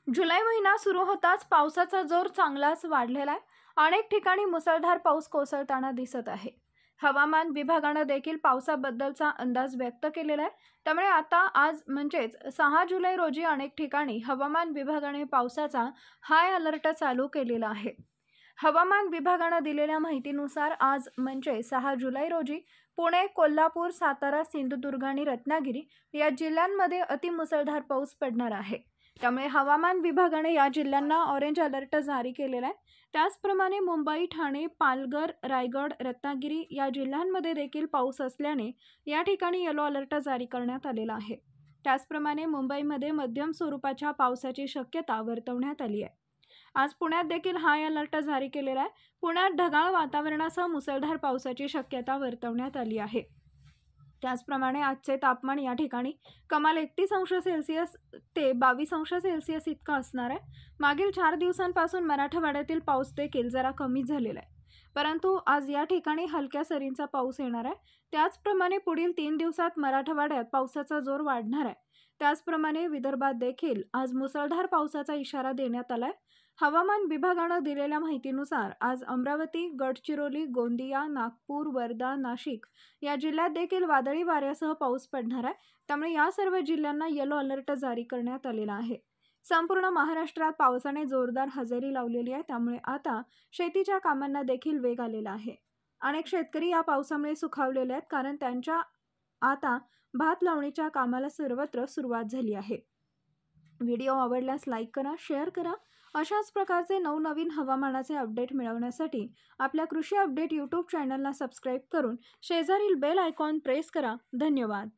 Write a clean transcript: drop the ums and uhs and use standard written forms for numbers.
जुलै महिना सुरू होताच पावसाचा जोर चांगलाच वाढलेला आहे. अनेक ठिकाणी मुसळधार पाऊस कोसळताना दिसत आहे. हवामान विभागाने देखील पावसाबद्दलचा अंदाज व्यक्त केलेला आहे. त्यामुळे आता आज म्हणजेच 6 जुलै रोजी अनेक ठिकाणी हवामान विभागाने पावसाचा हाय अलर्ट चालू केलेला आहे. हवामान विभागाने दिलेल्या माहितीनुसार आज म्हणजे 6 जुलै रोजी पुणे, कोल्हापूर, सातारा, सिंधुदुर्ग आणि रत्नागिरी या जिल्ह्यांमध्ये अतिमुसळधार पाऊस पडणार आहे. त्यामुळे हवामान विभागाने या जिल्ह्यांना ऑरेंज अलर्ट जारी केलेला आहे. त्याचप्रमाणे मुंबई, ठाणे, पालघर, रायगड, रत्नागिरी या जिल्ह्यांमध्ये देखील पाऊस असल्याने या ठिकाणी येलो अलर्ट जारी करण्यात आलेला आहे. त्याचप्रमाणे मुंबईमध्ये मध्यम स्वरूपाच्या पावसाची शक्यता वर्तवण्यात आली आहे. आज पुण्यात देखील हाय अलर्ट जारी केलेला आहे. पुण्यात ढगाळ वातावरणासह मुसळधार पावसाची शक्यता वर्तवण्यात आली आहे. त्याचप्रमाणे आजचे तापमान या ठिकाणी कमाल 31°C ते 22°C इतकं असणार आहे. मागील 4 दिवसांपासून मराठवाड्यातील पाऊस देखील जरा कमी झालेला आहे, परंतु आज या ठिकाणी हलक्या सरींचा पाऊस येणार आहे. त्याचप्रमाणे पुढील 3 दिवसात मराठवाड्यात पावसाचा जोर वाढणार आहे. त्याचप्रमाणे विदर्भात देखील आज मुसळधार पावसाचा इशारा देण्यात आला आहे. हवामान विभागाने दिलेल्या माहितीनुसार आज अमरावती, गडचिरोली, गोंदिया, नागपूर, वर्धा, नाशिक या जिल्ह्यात देखील वादळी वाऱ्यासह पाऊस पडणार आहे. त्यामुळे या सर्व जिल्ह्यांना येलो अलर्ट जारी करण्यात आलेला आहे. संपूर्ण महाराष्ट्रात पावसाने जोरदार हजेरी लावलेली आहे. त्यामुळे आता शेतीच्या कामांना देखील वेग आलेला आहे. अनेक शेतकरी या पावसामुळे सुखावलेले आहेत, कारण त्यांच्या आता भात लावणीच्या कामाला सर्वत्र सुरुवात झाली आहे. व्हिडिओ आवडल्यास लाईक करा, शेअर करा. अशाच प्रकारचे नवनवीन हवामानाचे अपडेट मिळवण्यासाठी आपल्या कृषी अपडेट यूट्यूब चॅनलला सबस्क्राईब करून शेजारील बेल आयकॉन प्रेस करा. धन्यवाद.